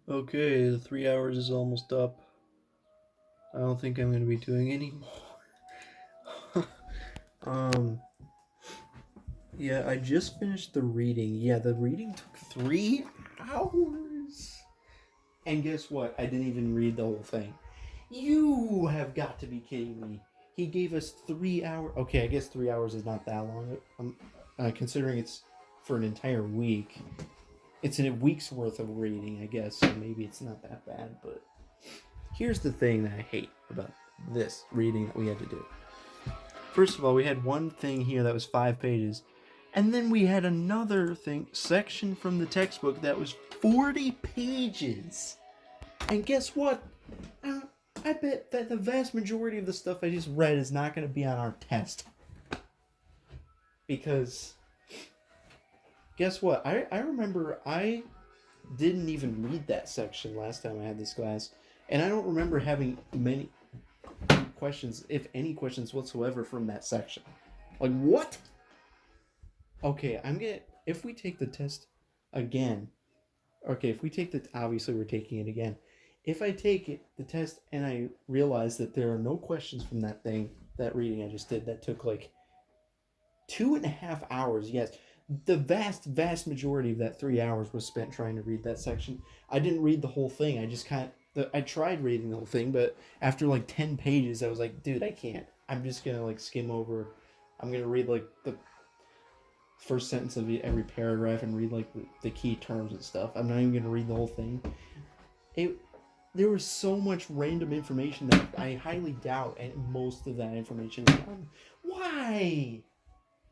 Okay, the 3 hours is almost up. I don't think I'm going to be doing any more. um, yeah, I just finished the reading. Yeah, the reading took 3 hours. And guess what? I didn't even read the whole thing. You have got to be kidding me. He gave us 3 hours. Okay, I guess 3 hours is not that long. Considering it's for an entire week. It's a week's worth of reading, I guess, so maybe it's not that bad. But here's the thing that I hate about this reading that we had to do. First of all, we had one thing here that was 5 pages, and then we had another thing section from the textbook that was 40 pages. And guess what? Uh, I bet that the vast majority of the stuff I just read is not going to be on our test. Because guess what? I remember I didn't even read that section last time I had this class, and I don't remember having many questions, if any questions whatsoever, from that section. Like, what? Okay, I'm gonna. If we take the test again, okay, if we take the. Obviously, we're taking it again. If I take the test and I realize that there are no questions from that thing, that reading I just did, that took like 2.5 hours, yes. The vast majority of that 3 hours was spent trying to read that section. I didn't read the whole thing. I just I tried reading the whole thing, but after like 10 pages, I was like, dude, I can't. I'm just gonna like skim over. I'm gonna read like the first sentence of every paragraph and read like the key terms and stuff. I'm not even gonna read the whole thing. It There was so much random information that I highly doubt, and most of that information is done. Why?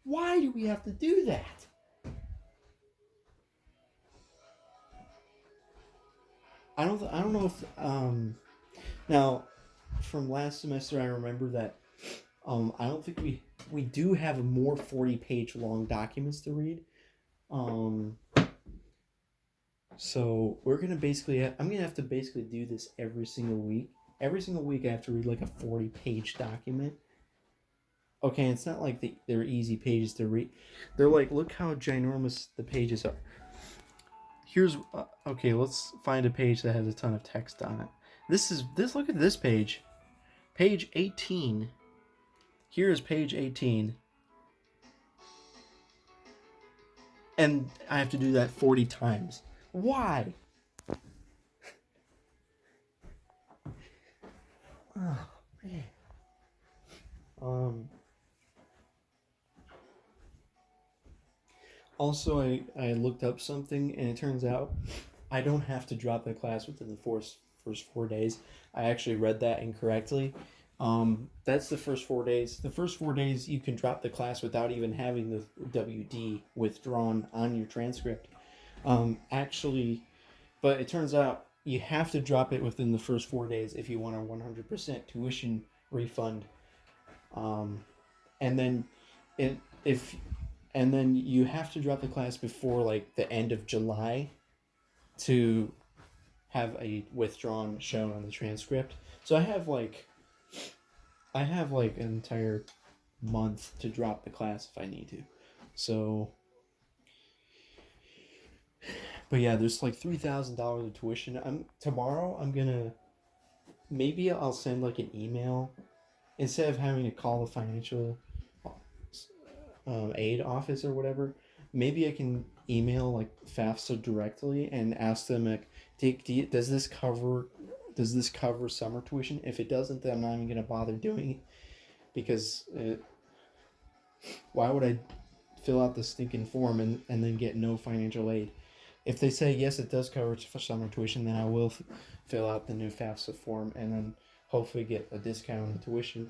Why do we have to do that? I don't know if now from last semester I remember that I don't think we do have more 40-page long documents to read. Um so we're going to I'm going to have to basically do this every single week. Every single week I have to read like a 40-page document. Okay, it's not like they're easy pages to read. They're like, look how ginormous the pages are. Here's okay, let's find a page that has a ton of text on it. This look at this page. Page 18. Here is page 18. And I have to do that 40 times. Why? Oh, man. Um Also, I looked up something, and it turns out I don't have to drop the class within the first 4 days. I actually read that incorrectly. That's the first 4 days. The first 4 days, you can drop the class without even having the WD withdrawn on your transcript. Actually, but it turns out you have to drop it within the first 4 days if you want a 100% tuition refund. Um, and then it, if and then you have to drop the class before like the end of July to have a withdrawn shown on the transcript. So I have like an entire month to drop the class if I need to. So, but yeah, there's like $3,000 of tuition. Tomorrow. I'm gonna maybe I'll send like an email instead of having to call the financial aid office or whatever. Maybe I can email like FAFSA directly and ask them like, does this cover summer tuition? If it doesn't, then I'm not even gonna bother doing it because why would I fill out the stinking form and then get no financial aid? If they say yes, it does cover for summer tuition, then I will fill out the new FAFSA form and then hopefully get a discount on the tuition.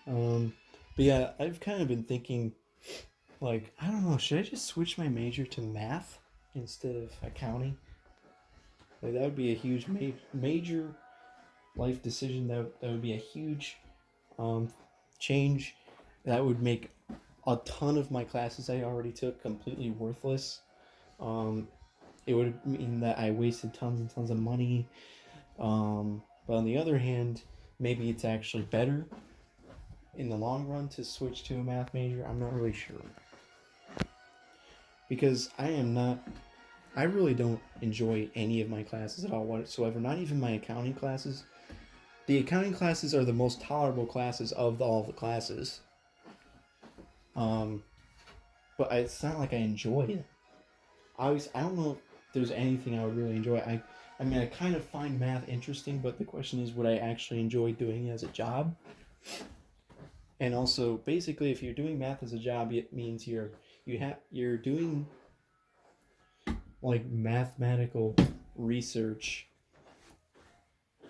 Um, but yeah, I've kind of been thinking, like, I don't know, should I just switch my major to math instead of accounting? Like, that would be a huge major life decision. That would be a huge um, change. That would make a ton of my classes I already took completely worthless. Um, it would mean that I wasted tons and tons of money. But on the other hand, maybe it's actually better in the long run to switch to a math major. I'm not really sure because I am not. I really don't enjoy any of my classes at all whatsoever. Not even my accounting classes. The accounting classes are the most tolerable classes of all the classes. Um, but it's not like I enjoy it. I don't know if there's anything I would really enjoy. I mean, I kind of find math interesting, but the question is, would I actually enjoy doing it as a job? And also, basically, if you're doing math as a job, it means you're doing like mathematical research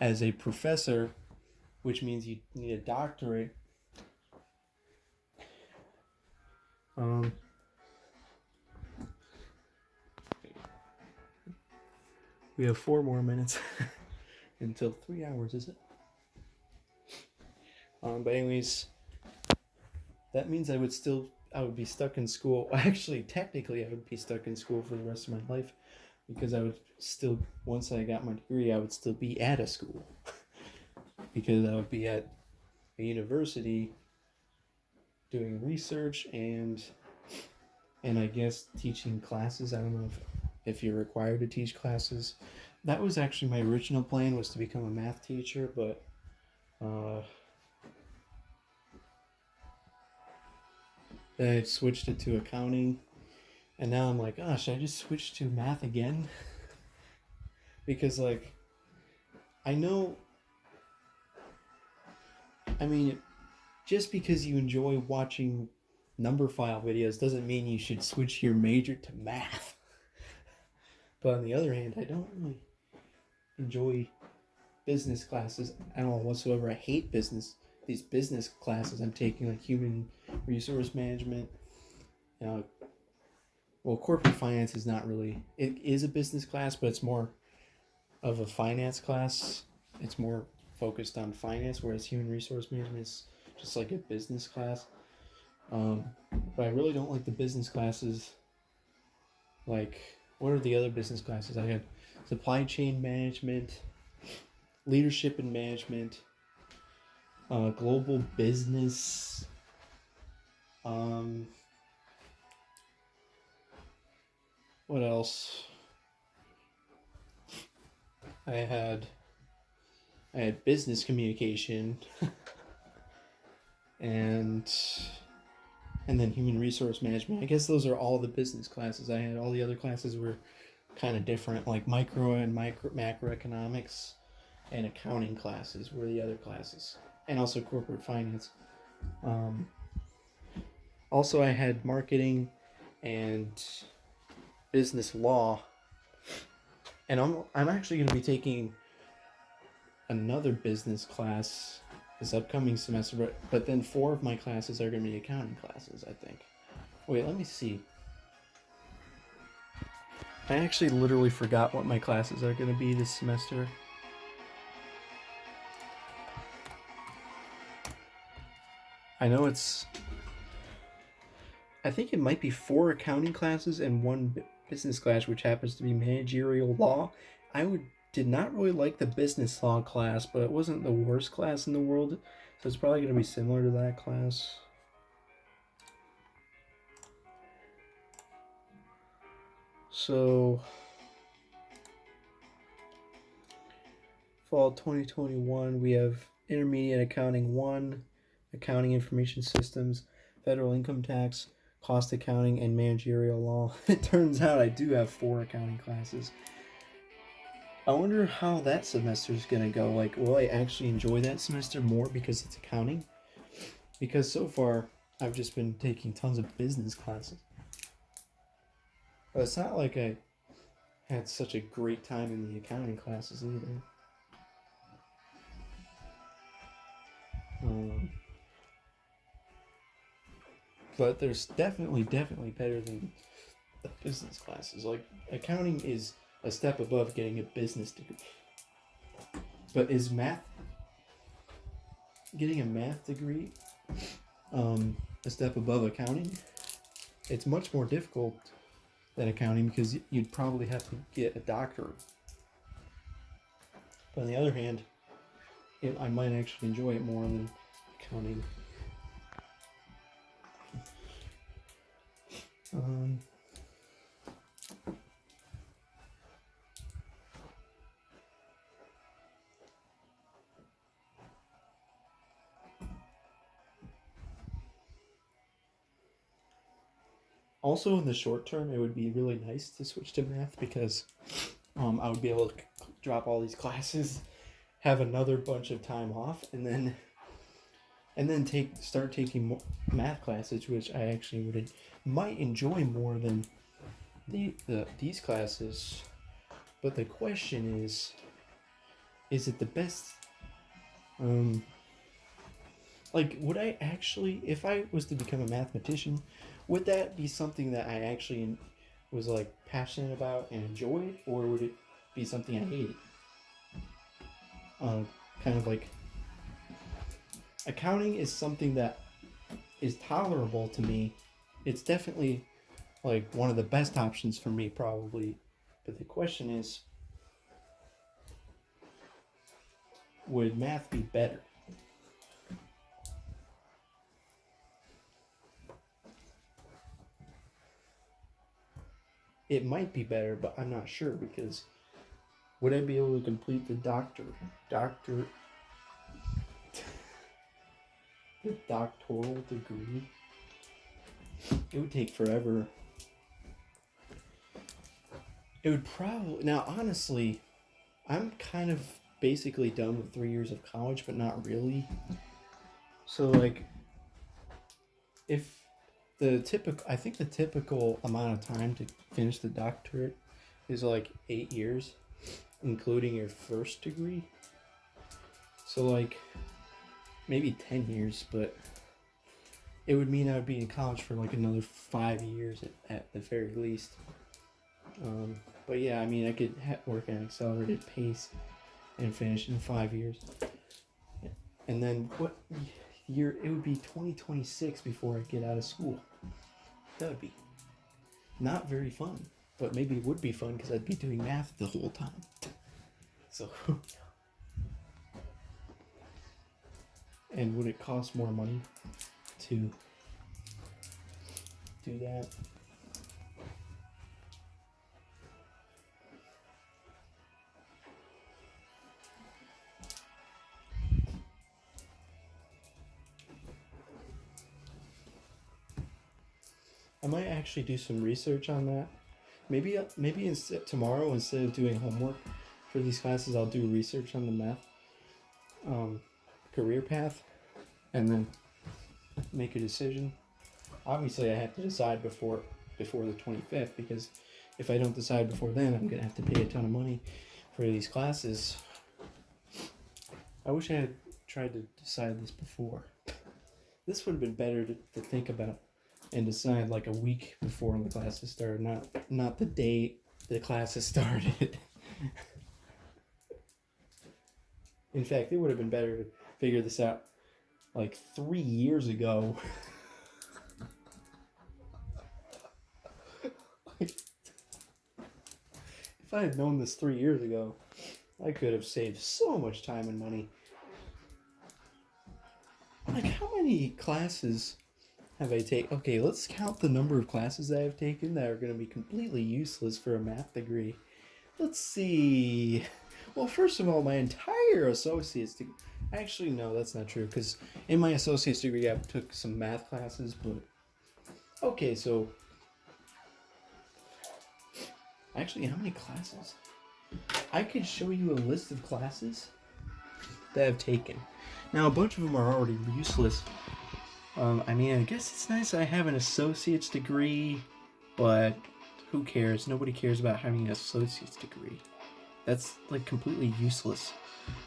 as a professor, which means you need a doctorate. We have 4 more minutes until 3 hours, is it? But anyways, that means I would be stuck in school. Actually, technically, I would be stuck in school for the rest of my life, because I would still, once I got my degree, I would still be at a school, because I would be at a university doing research and I guess teaching classes. I don't know if you're required to teach classes. That was actually my original plan, was to become a math teacher, but then I switched it to accounting, and now I'm like, oh, should I just switch to math again? Because, like, I know, I mean, just because you enjoy watching number file videos doesn't mean you should switch your major to math. But on the other hand, I don't really enjoy business classes at all whatsoever. I hate these business classes I'm taking, like human resource management. Well, corporate finance is not really, it is a business class, but it's more of a finance class. It's more focused on finance, whereas human resource management is just like a business class. But I really don't like the business classes. Like, what are the other business classes? I had supply chain management, leadership and management, global business, what else? I had business communication, and then human resource management. I guess those are all the business classes I had. All the other classes were kind of different, like micro and macroeconomics, and accounting classes were the other classes, and also corporate finance. Also, I had marketing and business law, and I'm actually going to be taking another business class this upcoming semester, but then 4 of my classes are going to be accounting classes, I think. Wait, let me see. I actually literally forgot what my classes are going to be this semester. I know I think it might be 4 accounting classes and 1 business class, which happens to be managerial law. Did not really like the business law class, but it wasn't the worst class in the world, so it's probably going to be similar to that class. So, fall 2021, we have Intermediate Accounting 1, Accounting Information Systems, Federal Income Tax, Cost Accounting, and Managerial Law. It turns out I do have 4 accounting classes. I wonder how that semester is going to go. Like, will I actually enjoy that semester more because it's accounting? Because so far, I've just been taking tons of business classes. But it's not like I had such a great time in the accounting classes either. But there's definitely better than the business classes. Like, accounting is a step above getting a business degree. But is getting a math degree a step above accounting? It's much more difficult than accounting because you'd probably have to get a doctorate. But on the other hand, I might actually enjoy it more than accounting. Also, in the short term, it would be really nice to switch to math because I would be able to drop all these classes, have another bunch of time off, and then start taking more math classes, which I actually might enjoy more than these classes. But the question is it the best? Like, would I actually, if I was to become a mathematician, would that be something that I actually was like passionate about and enjoyed, or would it be something I hated? Kind of like, accounting is something that is tolerable to me. It's definitely like one of the best options for me, probably. But the question is, would math be better? It might be better, but I'm not sure, because would I be able to complete the doctoral degree? It would take forever. It would probably, now honestly, I'm kind of basically done with 3 years of college, but not really. So like, if I think the typical amount of time to finish the doctorate is like 8 years, including your first degree. So like, maybe 10 years, but it would mean I would be in college for like another 5 years at the very least. But yeah, I mean, I could work at an accelerated pace and finish in 5 years. And then what year? It would be 2026 before I get out of school. That would be not very fun, but maybe it would be fun because I'd be doing math the whole time. So, and would it cost more money to do that? I might actually do some research on that. Maybe tomorrow, instead of doing homework for these classes, I'll do research on the math career path, and then make a decision. Obviously, I have to decide before the 25th, because if I don't decide before then, I'm gonna have to pay a ton of money for these classes. I wish I had tried to decide this before. This would have been better to think about and decide like a week before the classes started, not the day the classes started. In fact, it would have been better to figure this out like 3 years ago. If I had known this 3 years ago, I could have saved so much time and money. Like, how many classes have I taken? Okay, let's count the number of classes that I've taken that are going to be completely useless for a math degree. Let's see. Well, first of all, my entire associate's degree. Actually, no, that's not true, because in my associate's degree, I took some math classes, but... Okay, so... Actually, how many classes? I could show you a list of classes that I've taken. Now, a bunch of them are already useless. I mean, I guess it's nice I have an associate's degree, but who cares? Nobody cares about having an associate's degree. That's, like, completely useless.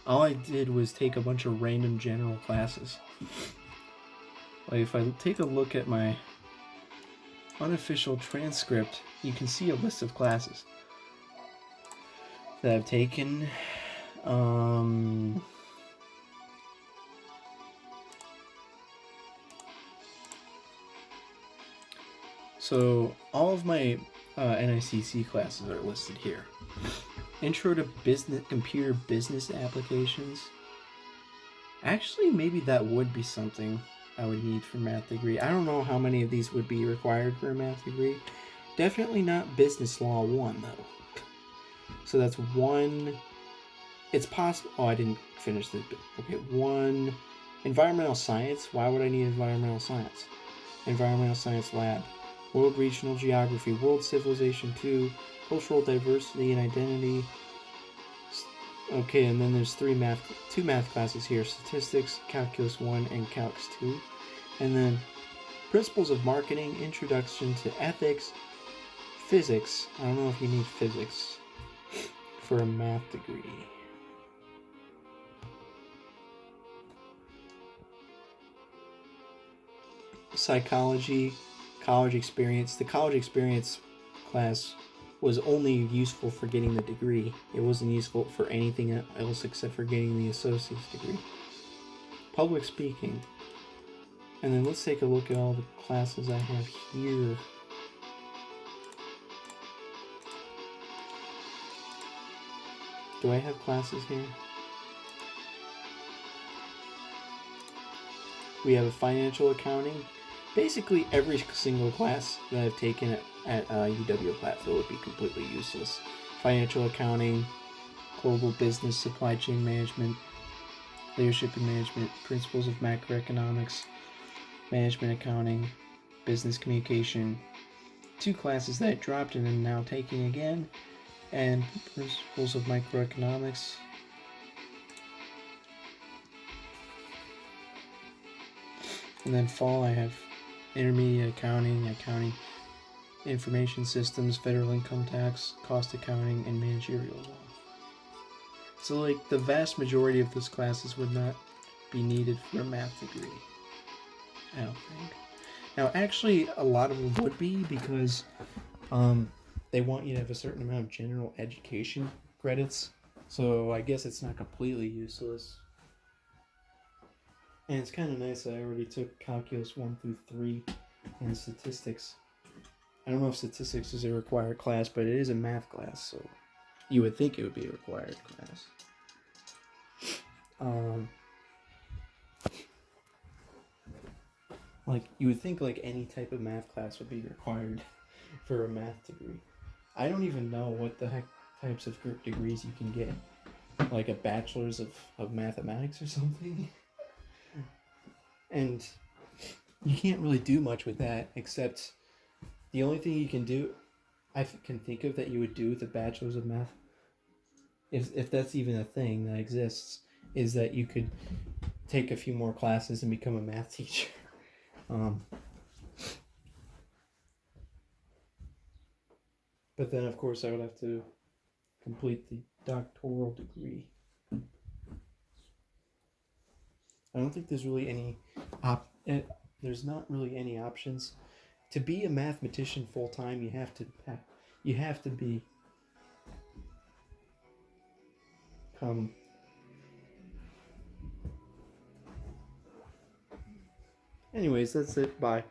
All I did was take a bunch of random general classes. Like, if I take a look at my unofficial transcript, you can see a list of classes that I've taken. So all of my NICC classes are listed here. Intro to Computer Business Applications. Actually, maybe that would be something I would need for a math degree. I don't know how many of these would be required for a math degree. Definitely not Business Law 1, though. So that's one. It's possible. Oh, I didn't finish this bit. Okay, one. Environmental Science. Why would I need Environmental Science? Environmental Science Lab. World Regional Geography, World Civilization 2, Cultural Diversity and Identity. Okay, and then there's two math classes here, Statistics, Calculus 1, and Calcs 2. And then Principles of Marketing, Introduction to Ethics, Physics. I don't know if you need physics for a math degree. Psychology, college experience. The college experience class was only useful for getting the degree. It wasn't useful for anything else except for getting the associate's degree. Public speaking. And then let's take a look at all the classes I have here. Do I have classes here? We have financial accounting. Basically, every single class that I've taken at UW-Platteville would be completely useless. Financial accounting, global business, supply chain management, leadership and management, principles of macroeconomics, management accounting, business communication. 2 classes that I dropped and am now taking again, and principles of microeconomics. And then fall, I have intermediate accounting, information systems, federal income tax, cost accounting, and managerial law. So, like, the vast majority of those classes would not be needed for a math degree, I don't think. Now, actually, a lot of them would be, because they want you to have a certain amount of general education credits. So I guess it's not completely useless. And it's kind of nice that I already took Calculus 1 through 3 and Statistics. I don't know if Statistics is a required class, but it is a math class, so you would think it would be a required class. Like, you would think like any type of math class would be required for a math degree. I don't even know what the heck types of group degrees you can get. Like a bachelor's of mathematics or something. And you can't really do much with that, except the only thing you can do, I can think of that you would do with a bachelor's of math, if that's even a thing that exists, is that you could take a few more classes and become a math teacher. But then, of course, I would have to complete the doctoral degree. I don't think there's really any there's not really any options. To be a mathematician full time, you have to become anyways, that's it. Bye.